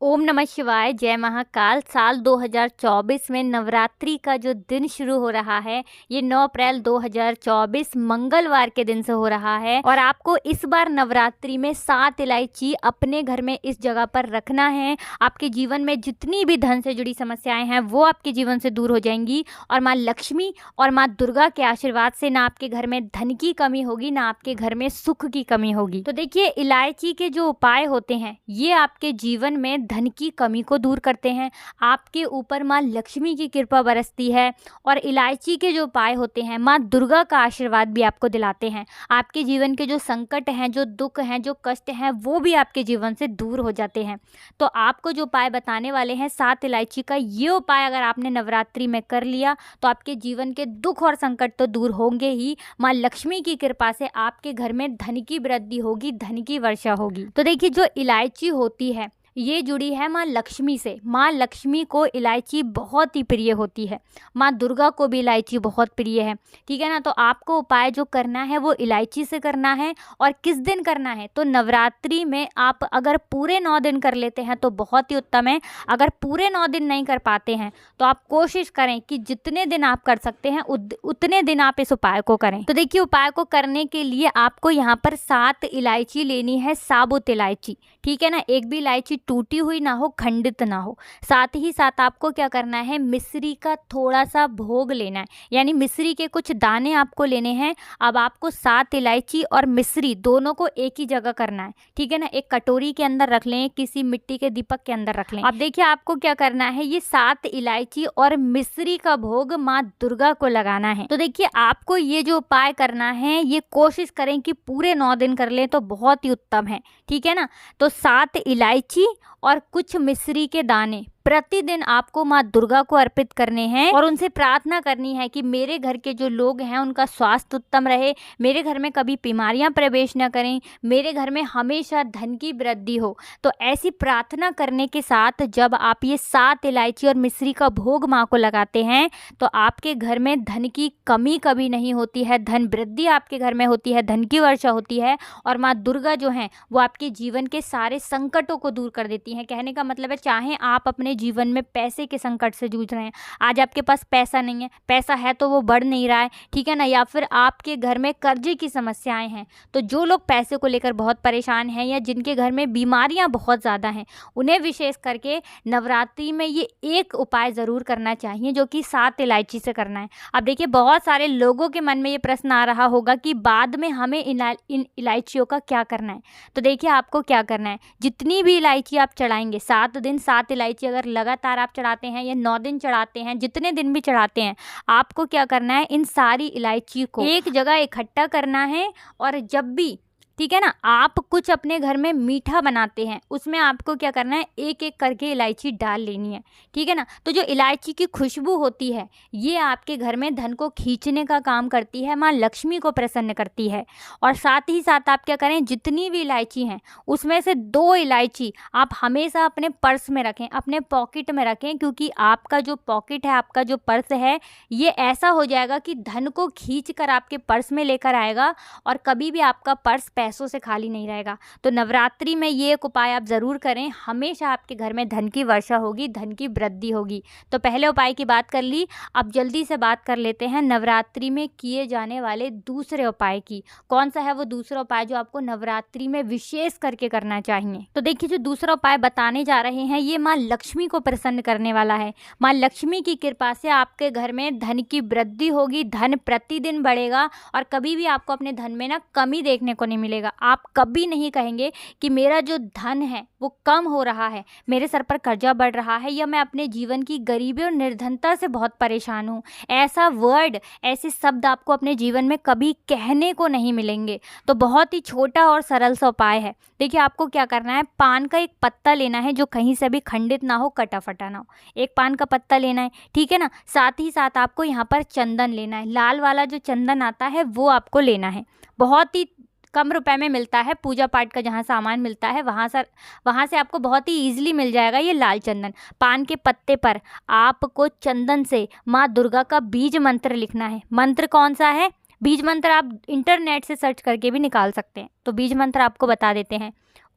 ओम नमः शिवाय, जय महाकाल। साल 2024 में नवरात्रि का जो दिन शुरू हो रहा है, ये 9 अप्रैल 2024 मंगलवार के दिन से हो रहा है। और आपको इस बार नवरात्रि में 7 इलायची अपने घर में इस जगह पर रखना है। आपके जीवन में जितनी भी धन से जुड़ी समस्याएं हैं वो आपके जीवन से दूर हो जाएंगी। और माँ लक्ष्मी और माँ दुर्गा के आशीर्वाद से ना आपके घर में धन की कमी होगी, ना आपके घर में सुख की कमी होगी। तो देखिए, इलायची के जो उपाय होते हैं ये आपके जीवन में धन की कमी को दूर करते हैं। आपके ऊपर माँ लक्ष्मी की कृपा बरसती है। और इलायची के जो उपाय होते हैं माँ दुर्गा का आशीर्वाद भी आपको दिलाते हैं। आपके जीवन के जो संकट हैं, जो दुख हैं, जो कष्ट हैं, वो भी आपके जीवन से दूर हो जाते हैं। तो आपको जो उपाय बताने वाले हैं 7 इलायची का, ये उपाय अगर आपने नवरात्रि में कर लिया तो आपके जीवन के दुख और संकट तो दूर होंगे ही, माँ लक्ष्मी की कृपा से आपके घर में धन की वृद्धि होगी, धन की वर्षा होगी। तो देखिए, जो इलायची होती है ये जुड़ी है माँ लक्ष्मी से। माँ लक्ष्मी को इलायची बहुत ही प्रिय होती है। माँ दुर्गा को भी इलायची बहुत प्रिय है, ठीक है ना। तो आपको उपाय जो करना है वो इलायची से करना है। और किस दिन करना है, तो नवरात्रि में आप अगर पूरे 9 दिन कर लेते हैं तो बहुत ही उत्तम है। अगर पूरे 9 दिन नहीं कर पाते हैं तो आप कोशिश करें कि जितने दिन आप कर सकते हैं उतने दिन आप इस उपाय को करें। तो देखिए, उपाय को करने के लिए आपको यहाँ पर 7 इलायची लेनी है, साबुत इलायची, ठीक है ना। एक भी इलायची टूटी हुई ना हो, खंडित ना हो। साथ ही साथ आपको क्या करना है, मिश्री का थोड़ा सा भोग लेना है, यानी मिश्री के कुछ दाने आपको लेने हैं। अब आपको 7 इलायची और मिश्री दोनों को एक ही जगह करना है, ठीक है ना। एक कटोरी के अंदर रख लें, किसी मिट्टी के दीपक के अंदर रख लें। अब देखिए, आपको क्या करना है, ये 7 इलायची और मिश्री का भोग माँ दुर्गा को लगाना है। तो देखिए, आपको ये जो उपाय करना है ये कोशिश करें कि पूरे 9 दिन कर लें तो बहुत ही उत्तम है, ठीक है ना। तो 7 इलायची और कुछ मिश्री के दाने प्रतिदिन आपको माँ दुर्गा को अर्पित करने हैं। और उनसे प्रार्थना करनी है कि मेरे घर के जो लोग हैं उनका स्वास्थ्य उत्तम रहे, मेरे घर में कभी बीमारियां प्रवेश न करें, मेरे घर में हमेशा धन की वृद्धि हो। तो ऐसी प्रार्थना करने के साथ जब आप ये 7 इलायची और मिश्री का भोग माँ को लगाते हैं तो आपके घर में धन की कमी कभी नहीं होती है, धन वृद्धि आपके घर में होती है, धन की वर्षा होती है। और माँ दुर्गा जो हैं वो आपके जीवन के सारे संकटों को दूर कर देती हैं। कहने का मतलब है, चाहे आप अपने जीवन में पैसे के संकट से जूझ रहे हैं, आज आपके पास पैसा नहीं है, पैसा है तो वो बढ़ नहीं रहा है, ठीक है ना, या फिर आपके घर में कर्जे की समस्याएं हैं, तो जो लोग पैसे को लेकर बहुत परेशान हैं या जिनके घर में बीमारियां बहुत ज़्यादा हैं, उन्हें विशेष करके नवरात्रि में ये एक उपाय ज़रूर करना चाहिए जो कि 7 इलायची से करना है। अब देखिए, बहुत सारे लोगों के मन में ये प्रश्न आ रहा होगा कि बाद में हमें इन इलायचियों का क्या करना है। तो देखिए, आपको क्या करना है, जितनी भी इलायची आप चढ़ाएंगे, 7 दिन 7 इलायची अगर लगातार आप चढ़ाते हैं या 9 दिन चढ़ाते हैं, जितने दिन भी चढ़ाते हैं, आपको क्या करना है, इन सारी इलायची को एक जगह इकट्ठा करना है। और जब भी, ठीक है ना, आप कुछ अपने घर में मीठा बनाते हैं उसमें आपको क्या करना है, एक एक करके इलायची डाल लेनी है, ठीक है ना। तो जो इलायची की खुशबू होती है ये आपके घर में धन को खींचने का काम करती है, माँ लक्ष्मी को प्रसन्न करती है। और साथ ही साथ आप क्या करें, जितनी भी इलायची हैं उसमें से 2 इलायची आप हमेशा अपने पर्स में रखें, अपने पॉकेट में रखें, क्योंकि आपका जो पॉकेट है, आपका जो पर्स है, ये ऐसा हो जाएगा कि धन को खींच कर आपके पर्स में लेकर आएगा और कभी भी आपका पर्स पैसों से खाली नहीं रहेगा। तो नवरात्रि में ये एक उपाय आप ज़रूर करें, हमेशा आपके घर में धन की वर्षा होगी, धन की वृद्धि होगी। तो पहले उपाय की बात कर ली, अब जल्दी से बात कर लेते हैं नवरात्रि में किए जाने वाले दूसरे उपाय की। कौन सा है वो दूसरा उपाय जो आपको नवरात्रि में विशेष करके करना चाहिए। तो देखिए, जो दूसरा उपाय बताने जा रहे हैं ये माँ लक्ष्मी को प्रसन्न करने वाला है। माँ लक्ष्मी की कृपा से आपके घर में धन की वृद्धि होगी, धन प्रतिदिन बढ़ेगा और कभी भी आपको अपने धन में ना कमी देखने को नहीं मिलेगा। आप कभी नहीं कहेंगे कि मेरा जो धन है वो कम हो रहा है, मेरे सर पर कर्जा बढ़ रहा है, या मैं अपने जीवन की गरीबी और निर्धनता से बहुत परेशान हूँ। ऐसा वर्ड, ऐसे शब्द आपको अपने जीवन में कभी कहने को नहीं मिलेंगे। तो बहुत ही छोटा और सरल सा उपाय है। देखिए, आपको क्या करना है, पान का एक पत्ता लेना है जो कहीं से भी खंडित ना हो, कटा फटा ना हो, एक पान का पत्ता लेना है, ठीक है ना। साथ ही साथ आपको यहाँ पर चंदन लेना है, लाल वाला जो चंदन आता है वो आपको लेना है। बहुत ही कम रुपए में मिलता है, पूजा पाठ का जहाँ सामान मिलता है वहाँ से आपको बहुत ही ईजिली मिल जाएगा ये लाल चंदन। पान के पत्ते पर आपको चंदन से माँ दुर्गा का बीज मंत्र लिखना है। मंत्र कौन सा है, बीज मंत्र आप इंटरनेट से सर्च करके भी निकाल सकते हैं। तो बीज मंत्र आपको बता देते हैं,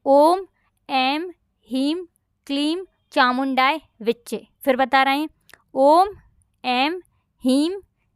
ओम ऐम ह्रीम क्लीम चामुंडाय विच्चे। फिर बता रहे हैं, ओम ऐं ह्रीं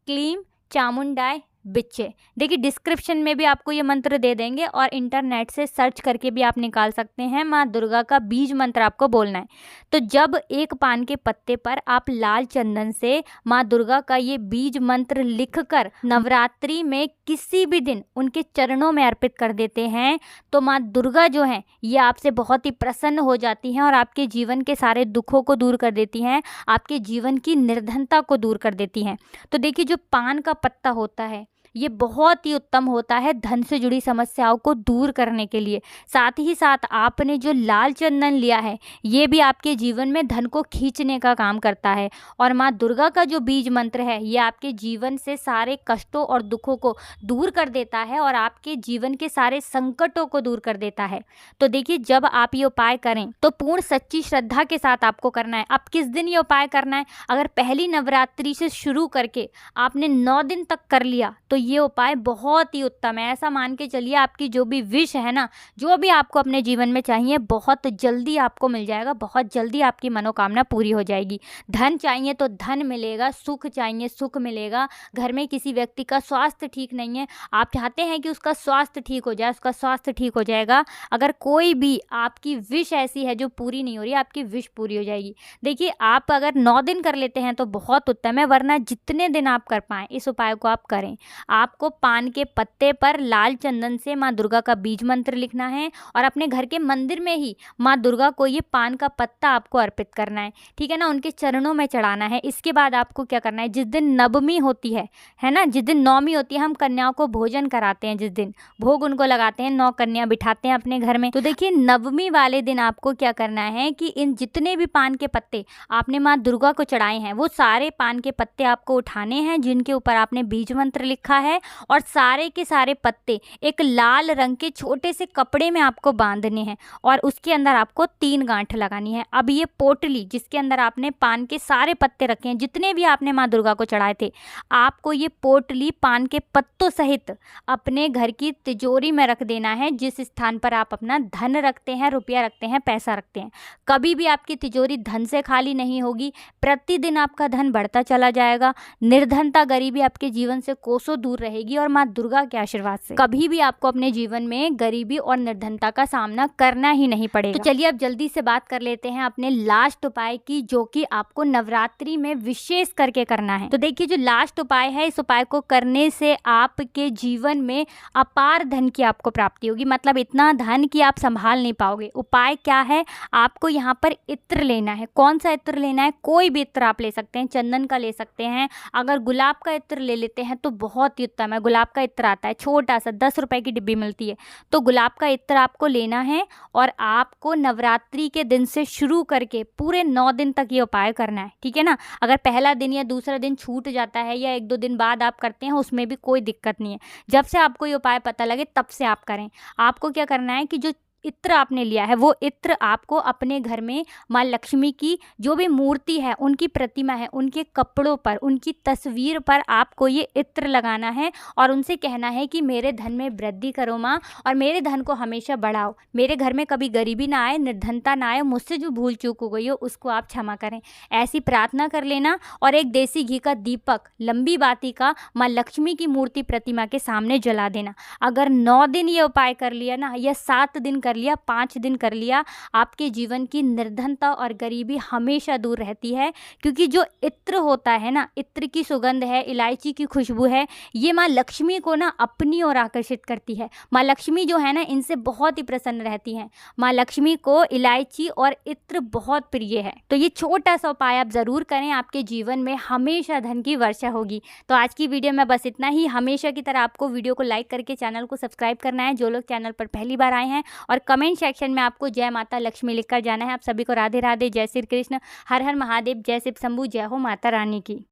क्लीम चामुंडाय विच्चे। देखिए डिस्क्रिप्शन में भी आपको ये मंत्र दे देंगे और इंटरनेट से सर्च करके भी आप निकाल सकते हैं। माँ दुर्गा का बीज मंत्र आपको बोलना है। तो जब एक पान के पत्ते पर आप लाल चंदन से माँ दुर्गा का ये बीज मंत्र लिखकर नवरात्रि में किसी भी दिन उनके चरणों में अर्पित कर देते हैं तो माँ दुर्गा जो है ये आपसे बहुत ही प्रसन्न हो जाती हैं और आपके जीवन के सारे दुखों को दूर कर देती हैं, आपके जीवन की निर्धनता को दूर कर देती हैं। तो देखिए जो पान का पत्ता होता है ये बहुत ही उत्तम होता है धन से जुड़ी समस्याओं को दूर करने के लिए। साथ ही साथ आपने जो लाल चंदन लिया है ये भी आपके जीवन में धन को खींचने का काम करता है। और माँ दुर्गा का जो बीज मंत्र है ये आपके जीवन से सारे कष्टों और दुखों को दूर कर देता है और आपके जीवन के सारे संकटों को दूर कर देता है। तो देखिए जब आप ये उपाय करें तो पूर्ण सच्ची श्रद्धा के साथ आपको करना है। अब किस दिन ये उपाय करना है, अगर पहली नवरात्रि से शुरू करके आपने 9 दिन तक कर लिया तो ये उपाय बहुत ही उत्तम है। ऐसा मान के चलिए आपकी जो भी विश है ना, जो भी आपको अपने जीवन में चाहिए बहुत जल्दी आपको मिल जाएगा, बहुत जल्दी आपकी मनोकामना पूरी हो जाएगी। धन चाहिए तो धन मिलेगा, सुख चाहिए सुख मिलेगा। घर में किसी व्यक्ति का स्वास्थ्य ठीक नहीं है, आप चाहते हैं कि उसका स्वास्थ्य ठीक हो जाए, उसका स्वास्थ्य ठीक हो जाएगा। अगर कोई भी आपकी विश ऐसी है जो पूरी नहीं हो रही, आपकी विश पूरी हो जाएगी। देखिए आप अगर 9 दिन कर लेते हैं तो बहुत उत्तम है, वरना जितने दिन आप कर पाएँ इस उपाय को आप करें। आपको पान के पत्ते पर लाल चंदन से माँ दुर्गा का बीज मंत्र लिखना है और अपने घर के मंदिर में ही माँ दुर्गा को ये पान का पत्ता आपको अर्पित करना है, ठीक है ना, उनके चरणों में चढ़ाना है। इसके बाद आपको क्या करना है, जिस दिन नवमी होती है ना, जिस दिन नवमी होती है हम कन्याओं को भोजन कराते हैं, जिस दिन भोग उनको लगाते हैं, 9 कन्या बिठाते हैं अपने घर में। तो देखिए नवमी वाले दिन आपको क्या करना है कि इन जितने भी पान के पत्ते आपने माँ दुर्गा को चढ़ाए हैं वो सारे पान के पत्ते आपको उठाने हैं जिनके ऊपर आपने बीज मंत्र लिखा है और सारे के सारे पत्ते एक लाल रंग के छोटे से कपड़े में आपको बांधने हैं और उसके अंदर आपको 3 गांठ लगानी है। अब ये पोटली जिसके अंदर आपने पान के सारे पत्ते रखे हैं जितने भी आपने माँ दुर्गा को चढ़ाए थे, आपको ये पोटली पान के पत्तों सहित अपने घर की तिजोरी में रख देना है, जिस स्थान पर आप अपना धन रखते हैं, रुपया रखते हैं, पैसा रखते हैं। कभी भी आपकी तिजोरी धन से खाली नहीं होगी, प्रतिदिन आपका धन बढ़ता चला जाएगा, निर्धनता गरीबी आपके जीवन से कोसों दूर रहेगी और माँ दुर्गा के आशीर्वाद से कभी भी आपको अपने जीवन में गरीबी और निर्धनता का सामना करना ही नहीं पड़ेगा। तो चलिए अब जल्दी से बात कर लेते हैं अपने लास्ट उपाय की, जो कि आपको नवरात्रि में विशेष करके करना है। तो देखिए जो लास्ट उपाय है, इस उपाय को करने से आपके जीवन में अपार धन की आपको प्राप्ति होगी, मतलब इतना धन कि आप संभाल नहीं पाओगे। उपाय क्या है, आपको यहाँ पर इत्र लेना है। कौन सा इत्र लेना है, कोई भी इत्र आप ले सकते हैं, चंदन का ले सकते हैं, अगर गुलाब का इत्र ले लेते हैं तो बहुत ही उत्तम है। गुलाब का इत्र आता है छोटा सा, 10 रुपए की डिब्बी मिलती है, तो गुलाब का इत्र आपको लेना है और आपको नवरात्रि के दिन से शुरू करके पूरे 9 दिन तक ये उपाय करना है, ठीक है ना। अगर पहला दिन या दूसरा दिन छूट जाता है या 1-2 दिन बाद आप करते हैं उसमें भी कोई दिक्कत नहीं है, जब से आपको ये उपाय पता लगे तब से आप करें। आपको क्या करना है कि जो इत्र आपने लिया है वो इत्र आपको अपने घर में माँ लक्ष्मी की जो भी मूर्ति है, उनकी प्रतिमा है, उनके कपड़ों पर, उनकी तस्वीर पर आपको ये इत्र लगाना है और उनसे कहना है कि मेरे धन में वृद्धि करो माँ और मेरे धन को हमेशा बढ़ाओ, मेरे घर में कभी गरीबी ना आए, निर्धनता ना आए, मुझसे जो भूल चूक हो गई हो उसको आप क्षमा करें, ऐसी प्रार्थना कर लेना। और एक देसी घी का दीपक लंबी बाती का माँ लक्ष्मी की मूर्ति प्रतिमा के सामने जला देना। अगर 9 दिन ये उपाय कर लिया ना, या 7 दिन कर लिया, 5 दिन कर लिया, आपके जीवन की निर्धनता और गरीबी हमेशा दूर रहती है। क्योंकि जो इत्र होता है ना, इत्र की सुगंध है, इलायची की खुशबू है, ये माँ लक्ष्मी को ना अपनी ओर आकर्षित करती है। माँ लक्ष्मी जो है ना इनसे बहुत ही प्रसन्न रहती हैं। माँ लक्ष्मी को इलायची और इत्र बहुत प्रिय है। तो ये छोटा सा उपाय आप ज़रूर करें, आपके जीवन में हमेशा धन की वर्षा होगी। तो आज की वीडियो में बस इतना ही। हमेशा की तरह आपको वीडियो को लाइक करके चैनल को सब्सक्राइब करना है, जो लोग चैनल पर पहली बार आए हैं, और कमेंट सेक्शन में आपको जय माता लक्ष्मी लिखकर जाना है। आप सभी को राधे राधे, जय श्री कृष्ण, हर हर महादेव, जय शिव शंभू, जय हो माता रानी की।